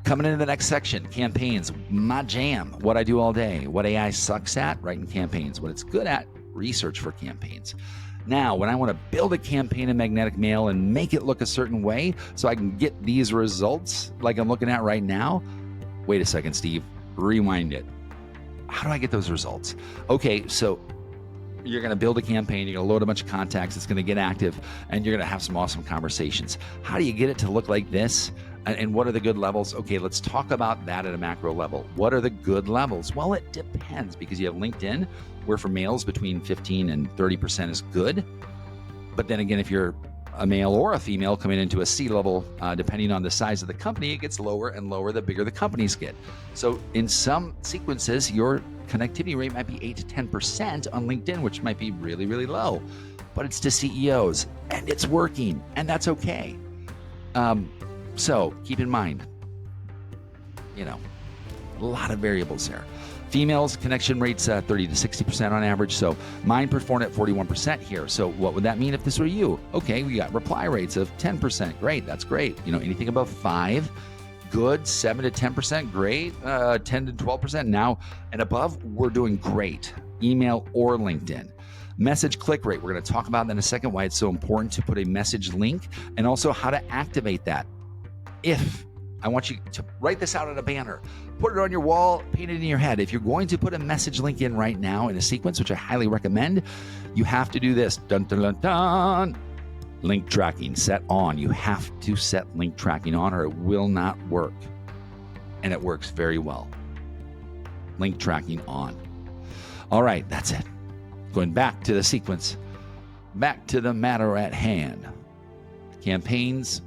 Coming into the next section, campaigns, my jam, what I do all day, what AI sucks at, writing campaigns, what it's good at, research for campaigns. Now, when I want to build a campaign in Magnetic Mail and make it look a certain way so I can get these results like I'm looking at right now, wait a second, Steve, rewind it. How do I get those results? Okay, so you're going to build a campaign, you're going to load a bunch of contacts, it's going to get active, and you're going to have some awesome conversations. How do you get it to look like this? And what are the good levels? Okay, let's talk about that at a macro level. What are the good levels? Well, it depends, because you have LinkedIn, where for males between 15 and 30% is good. But then again, if you're a male or a female coming into a C level, depending on the size of the company, it gets lower and lower the bigger the companies get. So in some sequences, your connectivity rate might be 8 to 10% on LinkedIn, which might be really, really low. But it's to CEOs, and it's working, and that's okay. So keep in mind, a lot of variables there. Females, connection rates 30 to 60% on average. So mine performed at 41% here. So what would that mean if this were you? Okay, we got reply rates of 10%. Great, that's great. Anything above 5, good. 7 to 10%, great. 10 to 12% now and above, we're doing great. Email or LinkedIn. Message click rate, we're going to talk about that in a second, why it's so important to put a message link and also how to activate that. I want you to write this out on a banner, put it on your wall, paint it in your head. If you're going to put a message link in right now in a sequence, which I highly recommend, you have to do this. Dun, dun, dun, dun. Link tracking set on. You have to set link tracking on or it will not work. And it works very well. Link tracking on. All right, that's it. Going back to the sequence, back to the matter at hand. Campaigns,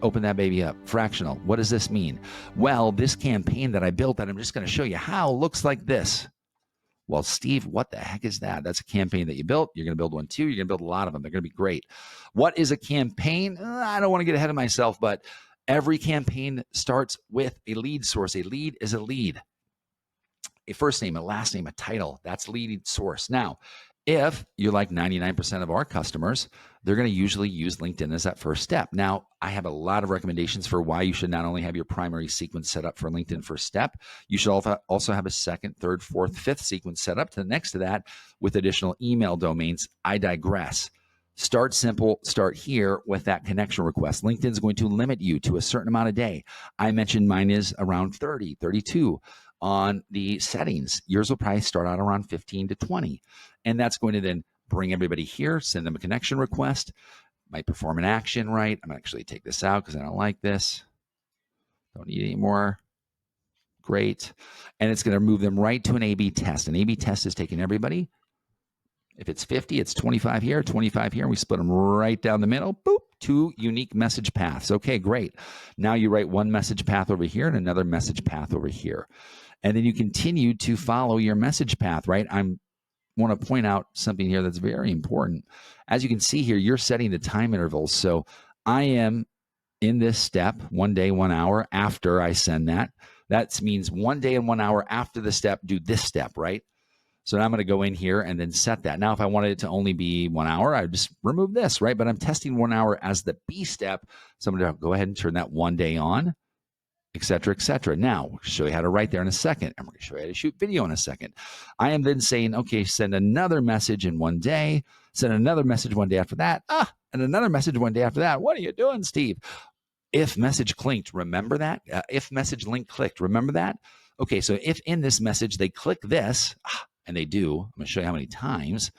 open that baby up. Fractional, what does this mean? Well, this campaign that I built that I'm just going to show you how looks like this. Well, Steve, what the heck is that? That's a campaign that you built. You're going to build one too. You're going to build a lot of them. They're going to be great. What is a campaign? I don't want to get ahead of myself, but every campaign starts with a lead source. A lead is a lead. A first name, a last name, a title. That's lead source. Now, if you're like 99% of our customers, they're going to usually use LinkedIn as that first step. Now, I have a lot of recommendations for why you should not only have your primary sequence set up for LinkedIn first step, you should also have a second, third, fourth, fifth sequence set up to the next to that with additional email domains. I digress. Start simple, start here with that connection request. LinkedIn is going to limit you to a certain amount a day. I mentioned mine is around 30, 32. On the settings, yours will probably start out around 15 to 20. And that's going to then bring everybody here, send them a connection request, might perform an action, right? I'm going to actually take this out because I don't like this. Don't need any more. Great. And it's going to move them right to an A/B test. An A/B test is taking everybody. If it's 50, it's 25 here, 25 here. And we split them right down the middle. Boop. 2 unique message paths. Okay, great. Now you write one message path over here and another message path over here. And then you continue to follow your message path, right? I want to point out something here that's very important. As you can see here, you're setting the time intervals. So I am in this step 1 day, 1 hour after I send that. That means 1 day and 1 hour after the step, do this step, right? So now I'm going to go in here and then set that. Now, if I wanted it to only be 1 hour, I would just remove this, right? But I'm testing 1 hour as the B step. So I'm going to go ahead and turn that 1 day on, et cetera, et cetera. Now, we'll show you how to write there in a second. And we're going to show you how to shoot video in a second. I am then saying, okay, send another message in 1 day, send another message 1 day after that, and another message 1 day after that. What are you doing, Steve? If message clicked, remember that? If message link clicked, remember that? Okay, so if in this message they click this, and they do, I'm going to show you how many times,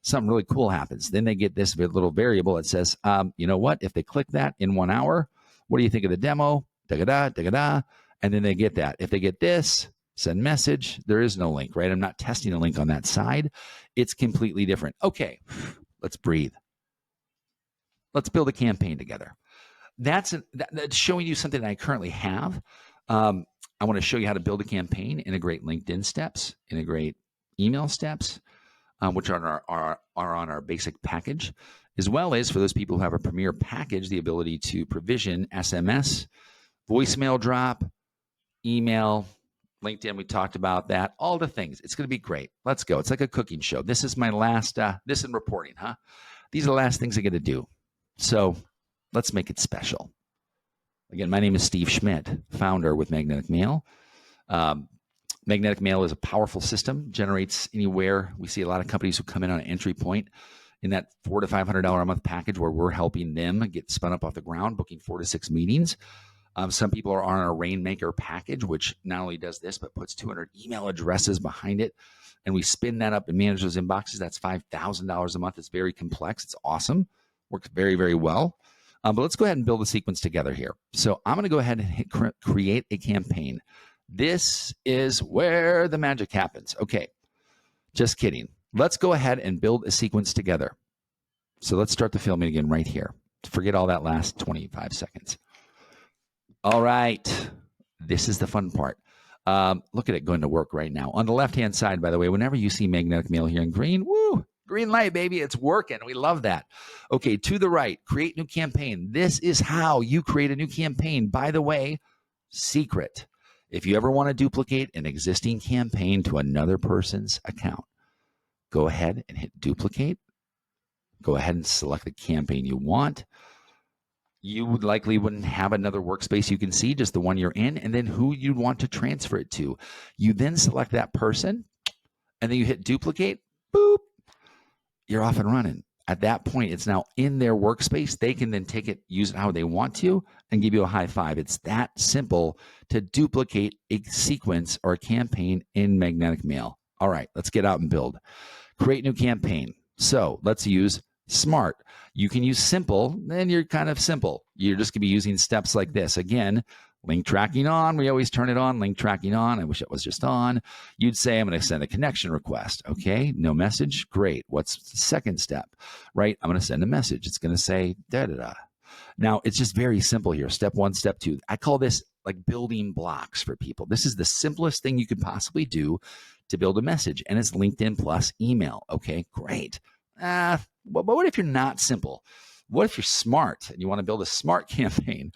something really cool happens. Then they get this little variable that says, you know what? If they click that in 1 hour, what do you think of the demo? Da-ga-da, da-ga-da. And then they get that. If they get this, send message, there is no link, right? I'm not testing a link on that side. It's completely different. Okay, let's breathe. Let's build a campaign together. That's showing you something that I currently have. I want to show you how to build a campaign, integrate LinkedIn steps, integrate email steps, which are on our basic package, as well as for those people who have a premier package, the ability to provision SMS, voicemail drop, email, LinkedIn. We talked about that, all the things. It's going to be great. Let's go. It's like a cooking show. This is my last, this in reporting, These are the last things I get to do. So let's make it special. Again, my name is Steve Schmidt, founder with Magnetic Mail. Magnetic Mail is a powerful system, generates anywhere. We see a lot of companies who come in on an entry point in that $400 to $500 a month package where we're helping them get spun up off the ground, booking 4 to 6 meetings. Some people are on a Rainmaker package, which not only does this, but puts 200 email addresses behind it. And we spin that up and manage those inboxes. That's $5,000 a month. It's very complex. It's awesome. Works very, very well. But let's go ahead and build a sequence together here. So I'm going to go ahead and hit create a campaign. This is where the magic happens. Okay, just kidding. Let's go ahead and build a sequence together. So let's start the filming again right here. Forget all that last 25 seconds. All right, this is the fun part. Look at it going to work right now. On the left-hand side, by the way, whenever you see Magnetic Mail here in green, woo, green light, baby, it's working. We love that. Okay, to the right, create new campaign. This is how you create a new campaign. By the way, secret. If you ever want to duplicate an existing campaign to another person's account, go ahead and hit duplicate. Go ahead and select the campaign you want. You likely wouldn't have another workspace you can see, just the one you're in, and then who you'd want to transfer it to. You then select that person, and then you hit duplicate, boop, you're off and running. At that point, it's now in their workspace. They can then take it, use it how they want to, and give you a high five. It's that simple to duplicate a sequence or a campaign in Magnetic Mail. All right, let's get out and build. Create new campaign. So let's use SMART. You can use simple, then you're kind of simple. You're just going to be using steps like this. Again, link tracking on. We always turn it on. Link tracking on. I wish it was just on. You'd say, I'm going to send a connection request. Okay, no message. Great. What's the second step? Right? I'm going to send a message. It's going to say da-da-da. Now, it's just very simple here. Step 1, step 2. I call this like building blocks for people. This is the simplest thing you could possibly do to build a message, and it's LinkedIn plus email. Okay, great. But what if you're not simple? What if you're smart and you want to build a smart campaign?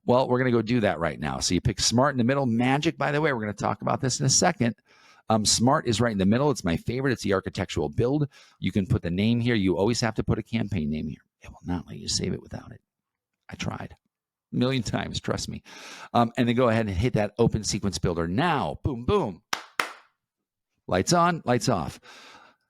Well, we're going to go do that right now. So you pick SMART in the middle. Magic, by the way, we're going to talk about this in a second. SMART is right in the middle. It's my favorite. It's the architectural build. You can put the name here. You always have to put a campaign name here. It will not let you save it without it. I tried a million times, trust me. And then go ahead and hit that open sequence builder now. Boom, boom. Lights on, lights off.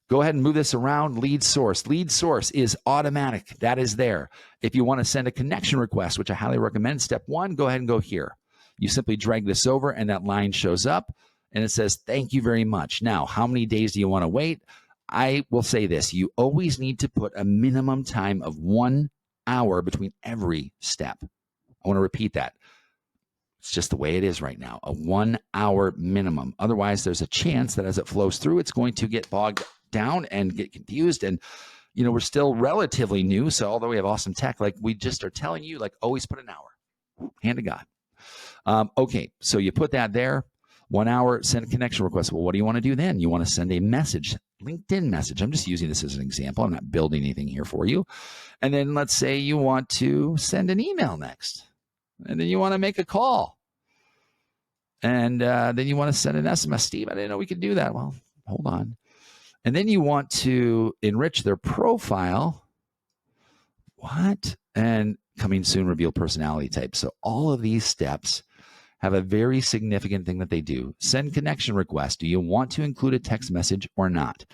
Go ahead and move this around. Lead source. Lead source is automatic. That is there. If you want to send a connection request, which I highly recommend, step 1, go ahead and go here. You simply drag this over and that line shows up and it says, thank you very much. Now, how many days do you want to wait? I will say this. You always need to put a minimum time of 1 hour between every step. I want to repeat that. It's just the way it is right now, a 1 hour minimum. Otherwise, there's a chance that as it flows through, it's going to get bogged down and get confused. And, you know, we're still relatively new. So although we have awesome tech, like we just are telling you, like always put an hour. Hand to God. Okay, so you put that there. 1 hour, send a connection request. Well, what do you want to do then? You want to send a message, LinkedIn message. I'm just using this as an example. I'm not building anything here for you. And then let's say you want to send an email next. And then you want to make a call. And then you want to send an SMS. Steve, I didn't know we could do that. Well, hold on. And then you want to enrich their profile. What? And coming soon, reveal personality type. So all of these steps have a very significant thing that they do. Send connection request. Do you want to include a text message or not?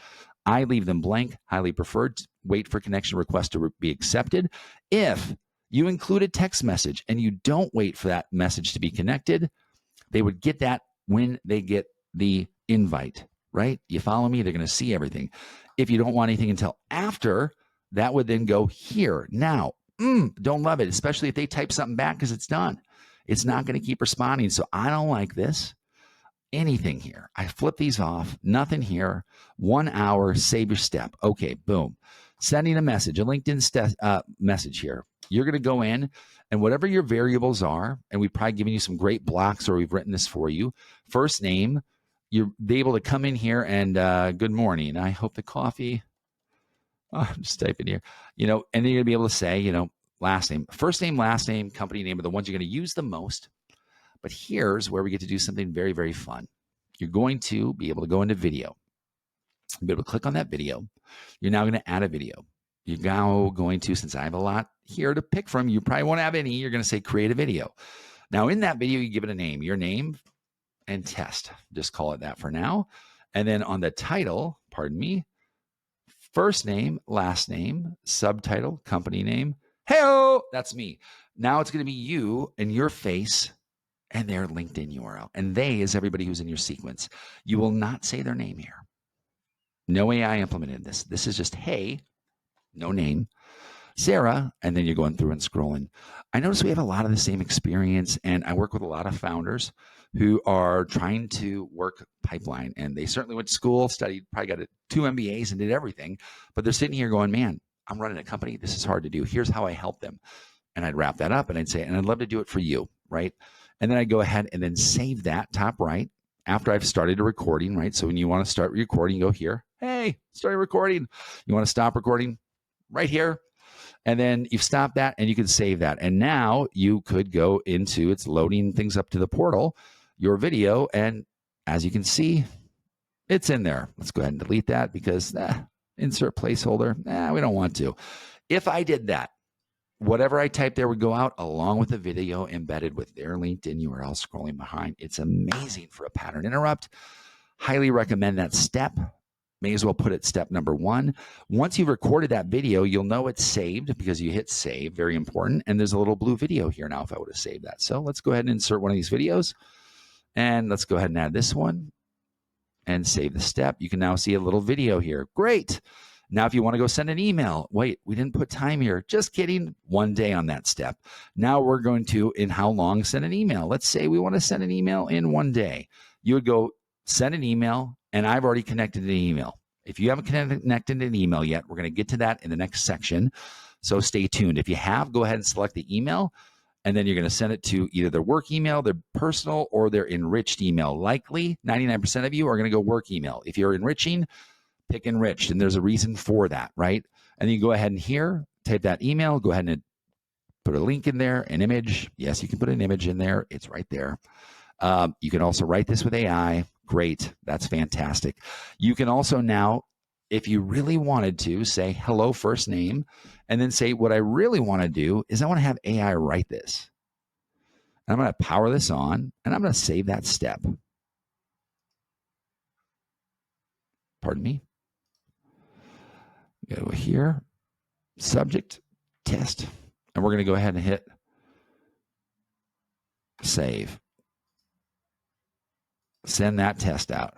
I leave them blank, highly preferred. Wait for connection request to be accepted. If you include a text message and you don't wait for that message to be connected, they would get that when they get the invite, right? You follow me? They're going to see everything. If you don't want anything until after, that would then go here. Now, don't love it, especially if they type something back because it's done. It's not going to keep responding. So I don't like this. Anything here. I flip these off. Nothing here. 1 hour. Save your step. Okay, boom. Sending a message, a LinkedIn message here. You're going to go in and whatever your variables are, and we've probably given you some great blocks or we've written this for you. First name, you're able to come in here and good morning. I hope the coffee. Oh, I'm just typing here. And then you're going to be able to say, last name, first name, last name, company name are the ones you're going to use the most. But here's where we get to do something very, very fun. You're going to be able to go into video. You'll be able to click on that video. You're now going to add a video. you're now going to, since I have a lot here to pick from, you probably won't have any. You're going to say create a video. Now in that video, you give it a name, your name and test. Just call it that for now. And then on the title, pardon me, first name, last name, subtitle, company name. Hey-o, that's me. Now it's going to be you and your face and their LinkedIn URL. And they is everybody who's in your sequence. You will not say their name here. No AI implemented in this. This is just, hey, no name, Sarah, and then you're going through and scrolling. I notice we have a lot of the same experience, and I work with a lot of founders who are trying to work pipeline, and they certainly went to school, studied, probably got 2 MBAs and did everything, but they're sitting here going, man, I'm running a company. This is hard to do. Here's how I help them. And I'd wrap that up and I'd say, and I'd love to do it for you, right? And then I'd go ahead and then save that top right after I've started a recording, right? So when you want to start recording, you go here, hey, starting recording. You want to stop recording right here. And then you've stopped that and you can save that. And now you could go into, it's loading things up to the portal, your video. And as you can see, it's in there. Let's go ahead and delete that because insert placeholder. We don't want to. If I did that, whatever I typed there would go out along with the video embedded with their LinkedIn URL scrolling behind. It's amazing for a pattern interrupt. Highly recommend that step. May as well put it step number 1. Once you've recorded that video, you'll know it's saved because you hit save, very important. And there's a little blue video here now if I would have saved that. So let's go ahead and insert one of these videos. And let's go ahead and add this one and save the step. You can now see a little video here. Great. Now, if you want to go send an email, wait, we didn't put time here. Just kidding. 1 day on that step. Now we're going to, in how long, send an email. Let's say we want to send an email in 1 day. You would go send an email, and I've already connected an email. If you haven't connected an email yet, we're going to get to that in the next section. So stay tuned. If you have, go ahead and select the email, and then you're going to send it to either their work email, their personal, or their enriched email. Likely, 99% of you are going to go work email. If you're enriching, pick enriched, and there's a reason for that, right? And then you go ahead and here, type that email, go ahead and put a link in there, an image. Yes, you can put an image in there. It's right there. You can also write this with AI. Great. That's fantastic. You can also now, if you really wanted to, say hello first name, and then say what I really want to do is I want to have AI write this. And I'm going to power this on, and I'm going to save that step. Pardon me. Go here, subject, test, and we're going to go ahead and hit save. Send that test out.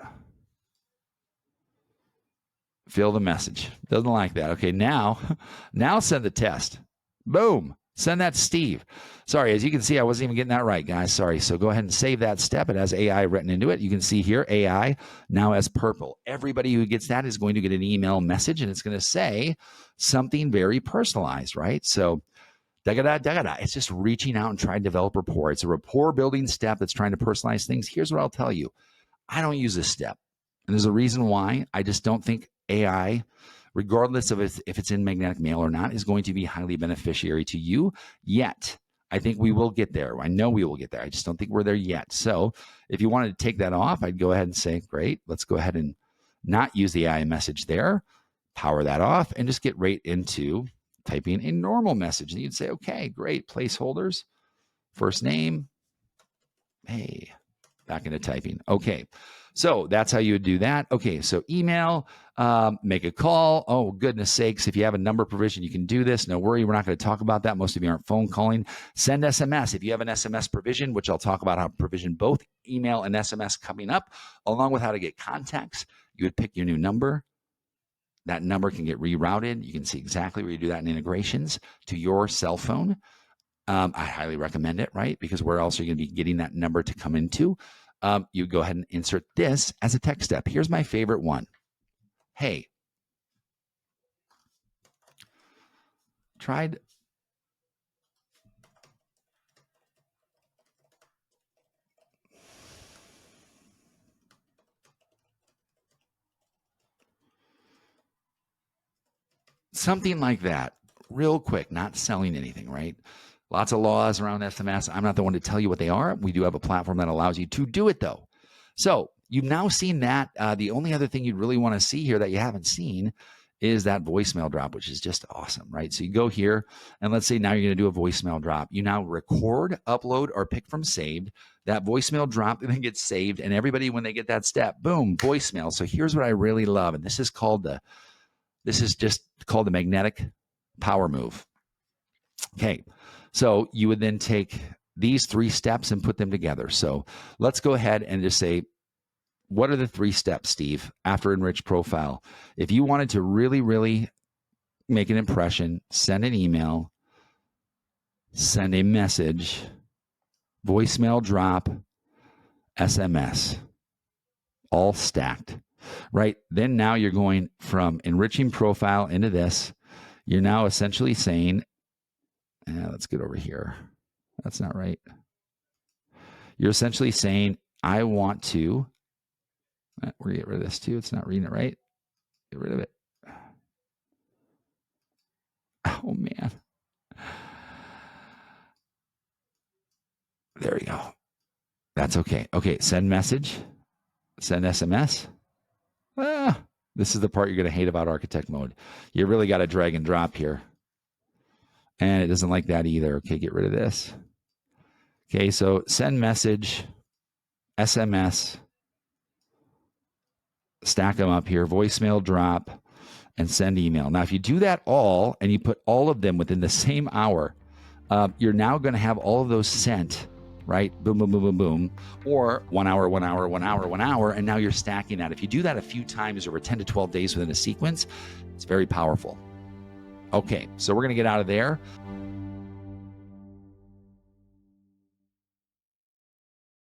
Fill the message. Doesn't like that. Okay, now send the test. Boom. Send that to Steve. Sorry, as you can see, I wasn't even getting that right, guys. Sorry. So go ahead and save that step. It has AI written into it. You can see here, AI now has purple. Everybody who gets that is going to get an email message, and it's going to say something very personalized, right? So da-ga-da. It's just reaching out and trying to develop rapport. It's a rapport building step that's trying to personalize things. Here's what I'll tell you. I don't use this step. And there's a reason why. I just don't think AI, regardless of if it's in magnetic mail or not, is going to be highly beneficiary to you yet. I think we will get there. I know we will get there. I just don't think we're there yet. So if you wanted to take that off, I'd go ahead and say, great, let's go ahead and not use the AI message there, power that off, and just get right into typing a normal message. And you'd say, okay, great, placeholders, first name, hey, back into typing. Okay, so that's how you would do that. Okay, so email, make a call. Oh, goodness sakes, if you have a number provision, you can do this. No worry, we're not going to talk about that. Most of you aren't phone calling. Send SMS. If you have an SMS provision, which I'll talk about how to provision both email and SMS coming up, along with how to get contacts, you would pick your new number. That number can get rerouted. You can see exactly where you do that in integrations to your cell phone. I highly recommend it, right? Because where else are you going to be getting that number to come into? You go ahead and insert this as a text step. Here's my favorite one. Hey, tried something like that, real quick, not selling anything, right? Lots of laws around SMS. I'm not the one to tell you what they are. We do have a platform that allows you to do it, though. So you've now seen that. The only other thing you'd really want to see here that you haven't seen is that voicemail drop, which is just awesome, right? So you go here, and let's say now you're going to do a voicemail drop. You now record, upload, or pick from saved. That voicemail drop then gets saved, and everybody, when they get that step, boom, voicemail. So here's what I really love, and this is just called the magnetic power move. Okay, so you would then take these 3 steps and put them together. So let's go ahead and just say, what are the 3 steps, Steve, after enrich profile? If you wanted to really, really make an impression, send an email, send a message, voicemail drop, SMS, all stacked, right? Then now you're going from enriching profile into this. You're now essentially saying, let's get over here. That's not right. You're essentially saying, I want to, we're going to get rid of this too. It's not reading it right. Get rid of it. Oh, man. There we go. That's okay. Okay, send message, send SMS. This is the part you're going to hate about architect mode. You really got to drag and drop here. And it doesn't like that either. Okay, get rid of this. Okay, so send message, SMS, stack them up here, voicemail drop, and send email. Now, if you do that all, and you put all of them within the same hour, you're now going to have all of those sent, right? Boom, boom, boom, boom, boom. Or 1 hour, 1 hour, 1 hour, 1 hour, and now you're stacking that. If you do that a few times over 10 to 12 days within a sequence, it's very powerful. Okay, so we're going to get out of there.